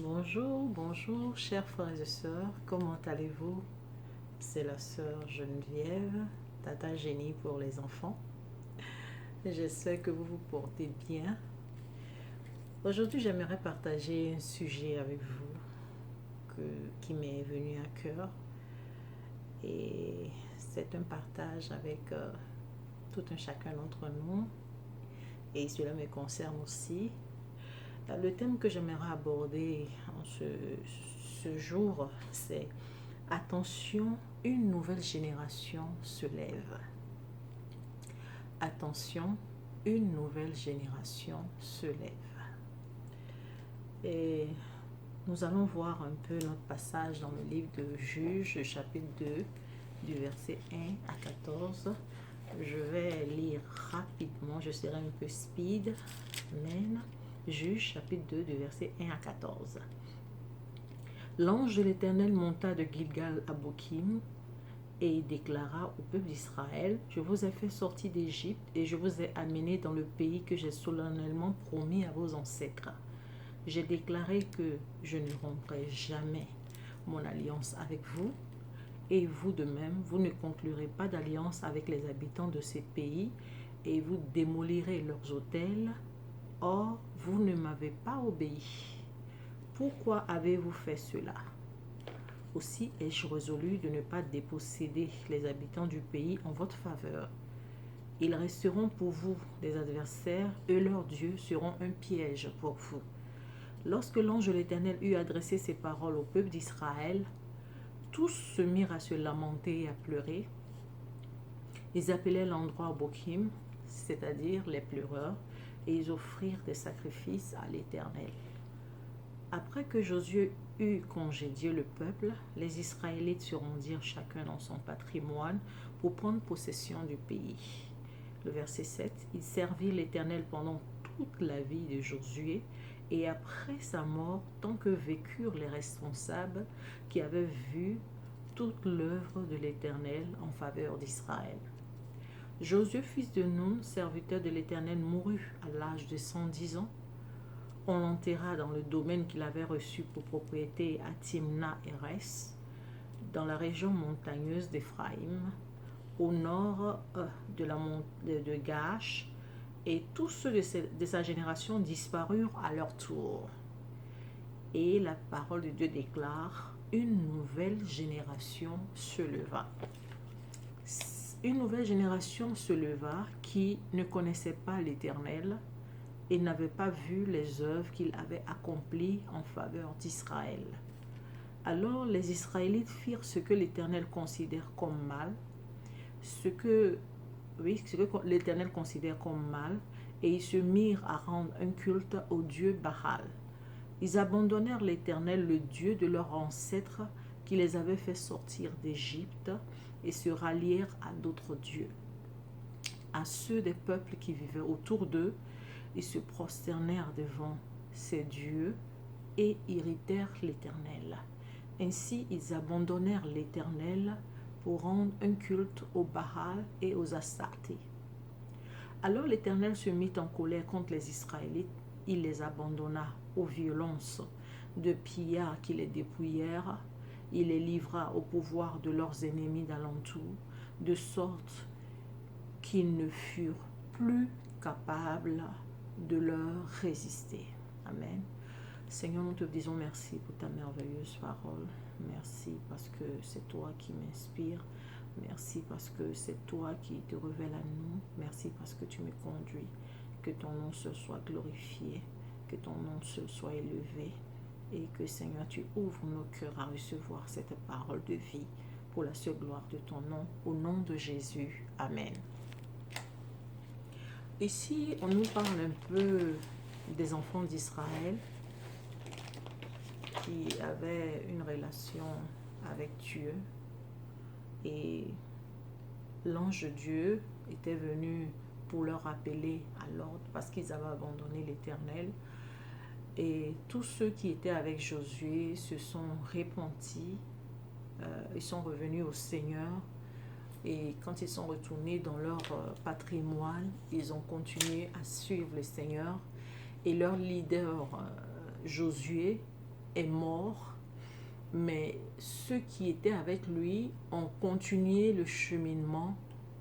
Bonjour, bonjour, chers frères et sœurs, comment allez-vous? C'est la sœur Geneviève, Tata Génie pour les enfants. J'espère que vous vous portez bien. Aujourd'hui, j'aimerais partager un sujet avec vous qui m'est venu à cœur. Et c'est un partage avec tout un chacun d'entre nous. Et cela me concerne aussi. Le thème que j'aimerais aborder en ce jour, c'est attention, une nouvelle génération se lève. Attention, une nouvelle génération se lève. Et nous allons voir un peu notre passage dans le livre de Juges, chapitre 2, du verset 1 à 14. Je vais lire rapidement, je serai un peu speed. Amen. Juges, chapitre 2, du verset 1 à 14. L'ange de l'Éternel monta de Gilgal à Bokim et il déclara au peuple d'Israël: Je vous ai fait sortir d'Égypte et je vous ai amené dans le pays que j'ai solennellement promis à vos ancêtres. J'ai déclaré que je ne romprai jamais mon alliance avec vous, et vous de même, vous ne conclurez pas d'alliance avec les habitants de ces pays, et vous démolirez leurs autels. Or, vous ne m'avez pas obéi. Pourquoi avez-vous fait cela? Aussi ai-je résolu de ne pas déposséder les habitants du pays en votre faveur. Ils resteront pour vous des adversaires, et leurs dieux seront un piège pour vous. Lorsque l'ange de l'Éternel eut adressé ces paroles au peuple d'Israël, tous se mirent à se lamenter et à pleurer. Ils appelaient l'endroit Bokim, c'est-à-dire les pleureurs, et ils offrirent des sacrifices à l'Éternel. Après que Josué eut congédié le peuple, les Israélites se rendirent chacun dans son patrimoine pour prendre possession du pays. Le verset 7, ils servirent l'Éternel pendant toute la vie de Josué et après sa mort, tant que vécurent les responsables qui avaient vu toute l'œuvre de l'Éternel en faveur d'Israël. Josué, fils de Nun, serviteur de l'Éternel, mourut à l'âge de 110 ans. On l'enterra dans le domaine qu'il avait reçu pour propriété à Timna-Hérès, dans la région montagneuse d'Éphraïm, au nord de Gaash, et tous ceux de sa génération disparurent à leur tour. Et la parole de Dieu déclare: une nouvelle génération se leva. Une nouvelle génération se leva qui ne connaissait pas l'Éternel et n'avait pas vu les œuvres qu'il avait accomplies en faveur d'Israël. Alors les Israélites firent ce que l'Éternel considère comme mal, ce que l'Éternel considère comme mal, et ils se mirent à rendre un culte au dieu Baal. Ils abandonnèrent l'Éternel, le Dieu de leurs ancêtres, qui les avait fait sortir d'Égypte, et se rallièrent à d'autres dieux. À ceux des peuples qui vivaient autour d'eux, ils se prosternèrent devant ces dieux et irritèrent l'Éternel. Ainsi, ils abandonnèrent l'Éternel pour rendre un culte aux Baal et aux Astartés. Alors l'Éternel se mit en colère contre les Israélites. Il les abandonna aux violences de pillards qui les dépouillèrent. Il les livra au pouvoir de leurs ennemis d'alentour, de sorte qu'ils ne furent plus capables de leur résister. Amen. Seigneur, nous te disons merci pour ta merveilleuse parole. Merci parce que c'est toi qui m'inspires. Merci parce que c'est toi qui te révèles à nous. Merci parce que tu me conduis. Que ton nom seul soit glorifié. Que ton nom seul soit élevé. Et que, Seigneur, tu ouvres nos cœurs à recevoir cette parole de vie pour la seule gloire de ton nom. Au nom de Jésus. Amen. Ici, on nous parle un peu des enfants d'Israël qui avaient une relation avec Dieu. Et l'ange de Dieu était venu pour leur rappeler à l'ordre parce qu'ils avaient abandonné l'Éternel. Et tous ceux qui étaient avec Josué se sont repentis, ils sont revenus au Seigneur. Et quand ils sont retournés dans leur patrimoine, ils ont continué à suivre le Seigneur. Et leur leader, Josué, est mort, mais ceux qui étaient avec lui ont continué le cheminement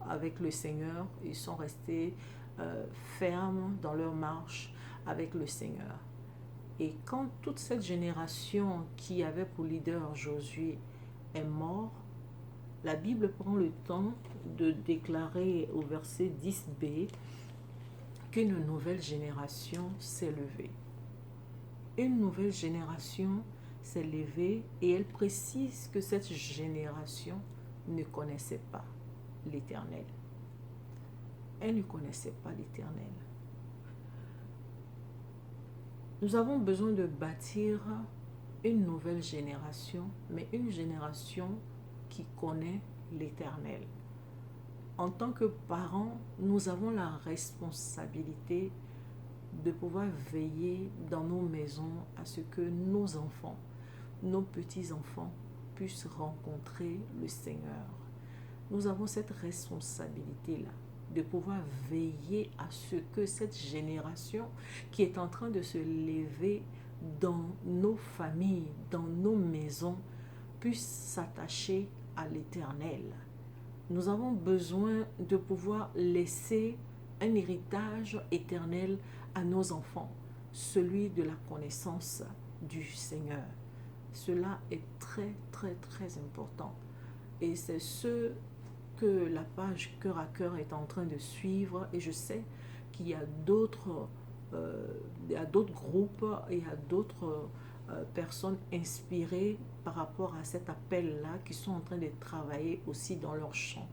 avec le Seigneur. Ils sont restés fermes dans leur marche avec le Seigneur. Et quand toute cette génération qui avait pour leader Josué est mort, la Bible prend le temps de déclarer au verset 10b qu'une nouvelle génération s'est levée. Une nouvelle génération s'est levée et elle précise que cette génération ne connaissait pas l'Éternel. Elle ne connaissait pas l'Éternel. Nous avons besoin de bâtir une nouvelle génération, mais une génération qui connaît l'Éternel. En tant que parents, nous avons la responsabilité de pouvoir veiller dans nos maisons à ce que nos enfants, nos petits-enfants puissent rencontrer le Seigneur. Nous avons cette responsabilité-là de pouvoir veiller à ce que cette génération qui est en train de se lever dans nos familles, dans nos maisons, puisse s'attacher à l'Éternel. Nous avons besoin de pouvoir laisser un héritage éternel à nos enfants, celui de la connaissance du Seigneur. Cela est très, très, très important. Et c'est ce que la page Cœur à Cœur est en train de suivre. Et je sais qu'il y a d'autres groupes et à d'autres personnes inspirées par rapport à cet appel-là qui sont en train de travailler aussi dans leur champ.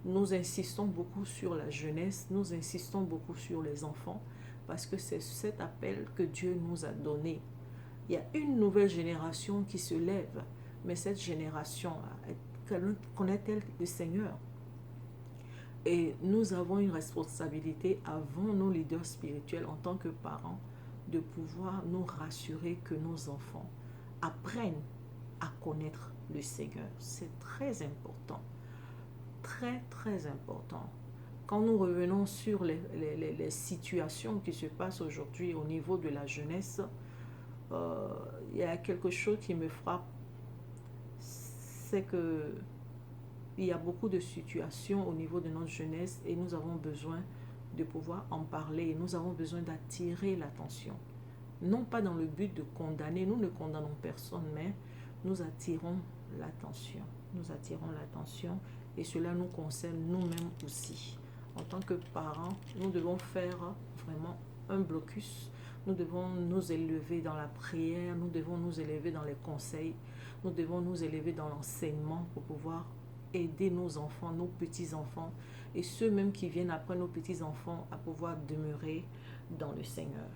Nous insistons beaucoup sur la jeunesse, nous insistons beaucoup sur les enfants parce que c'est cet appel que Dieu nous a donné. Il y a une nouvelle génération qui se lève, mais cette génération-là, connaît-elle le Seigneur? Et nous avons une responsabilité avant nos leaders spirituels en tant que parents de pouvoir nous rassurer que nos enfants apprennent à connaître le Seigneur. C'est très important. Très, très important. Quand nous revenons sur les situations qui se passent aujourd'hui au niveau de la jeunesse, il y a quelque chose qui me frappe, c'est que il y a beaucoup de situations au niveau de notre jeunesse et nous avons besoin de pouvoir en parler. Nous avons besoin d'attirer l'attention. Non pas dans le but de condamner, nous ne condamnons personne, mais nous attirons l'attention. Nous attirons l'attention et cela nous concerne nous-mêmes aussi. En tant que parents, nous devons faire vraiment un blocus. Nous devons nous élever dans la prière, nous devons nous élever dans les conseils, nous devons nous élever dans l'enseignement pour pouvoir aider nos enfants, nos petits-enfants et ceux même qui viennent après nos petits-enfants à pouvoir demeurer dans le Seigneur.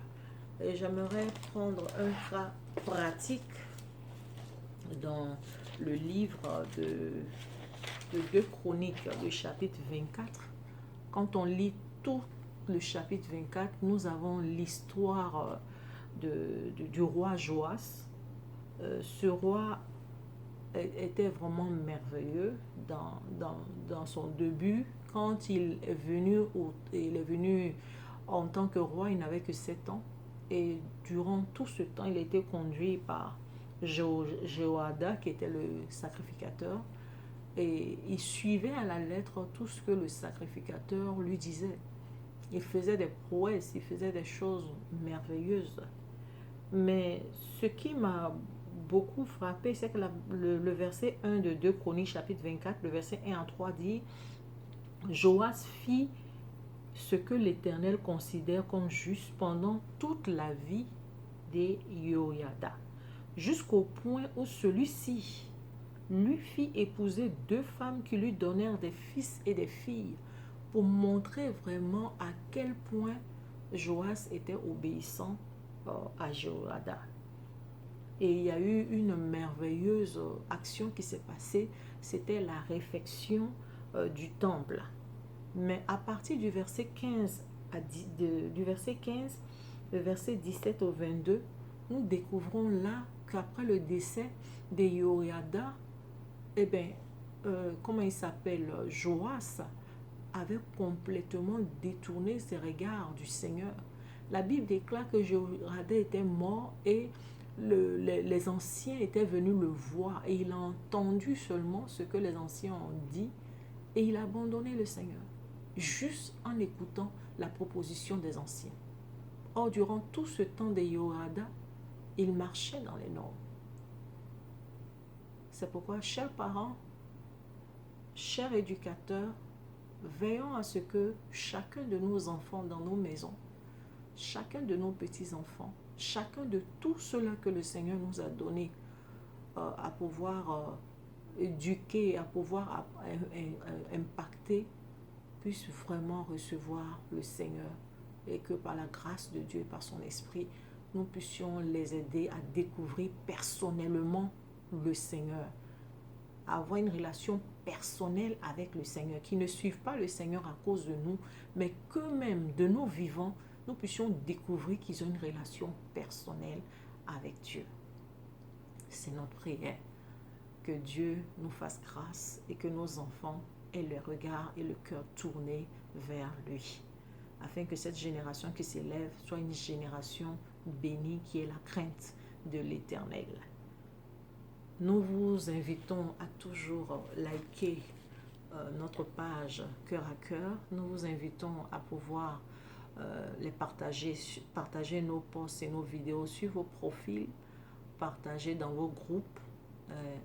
Et j'aimerais prendre un cas pratique dans le livre de 2 Chroniques, le chapitre 24. Quand on lit tout le chapitre 24, nous avons l'histoire du roi Joas. Ce roi était vraiment merveilleux dans son début. Quand il est venu en tant que roi, il n'avait que 7 ans. Et durant tout ce temps, il était conduit par Jéhoïada, qui était le sacrificateur. Et il suivait à la lettre tout ce que le sacrificateur lui disait. Il faisait des prouesses, il faisait des choses merveilleuses. Mais ce qui m'a beaucoup frappé, c'est que le verset 1 de 2 Chroniques, chapitre 24, le verset 1 à 3 dit « Joas fit ce que l'Éternel considère comme juste pendant toute la vie de Jéhoïada, jusqu'au point où celui-ci lui fit épouser 2 femmes qui lui donnèrent des fils et des filles, pour montrer vraiment à quel point Joas était obéissant à Jéhoïada. Et il y a eu une merveilleuse action qui s'est passée, c'était la réfection du temple. Mais à partir du verset 15, le verset 17 au 22, nous découvrons là qu'après le décès de Jéhoïada, comment il s'appelle, Joas avait complètement détourné ses regards du Seigneur. La Bible déclare que Jéhoïada était mort et les anciens étaient venus le voir et il a entendu seulement ce que les anciens ont dit et il a abandonné le Seigneur, juste en écoutant la proposition des anciens. Or, durant tout ce temps de Yehoïada, il marchait dans les normes. C'est pourquoi, chers parents, chers éducateurs, veillons à ce que chacun de nos enfants dans nos maisons, chacun de nos petits-enfants, chacun de tout cela que le Seigneur nous a donné à pouvoir éduquer, à pouvoir impacter, puisse vraiment recevoir le Seigneur et que par la grâce de Dieu et par son esprit, nous puissions les aider à découvrir personnellement le Seigneur, à avoir une relation personnelle avec le Seigneur, qui ne suivent pas le Seigneur à cause de nous, mais qu'eux-mêmes, de nos vivants, nous puissions découvrir qu'ils ont une relation personnelle avec Dieu. C'est notre prière. Que Dieu nous fasse grâce et que nos enfants aient le regard et le cœur tournés vers lui, afin que cette génération qui s'élève soit une génération bénie qui ait la crainte de l'Éternel. Nous vous invitons à toujours liker notre page Cœur à Cœur. Nous vous invitons à pouvoir les partager nos posts et nos vidéos sur vos profils, partager dans vos groupes.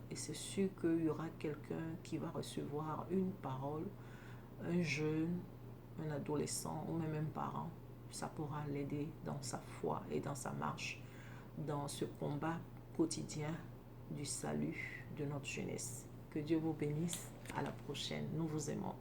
Et c'est sûr qu'il y aura quelqu'un qui va recevoir une parole, un jeune, un adolescent ou même un parent. Ça pourra l'aider dans sa foi et dans sa marche, dans ce combat quotidien du salut de notre jeunesse. Que Dieu vous bénisse. À la prochaine. Nous vous aimons.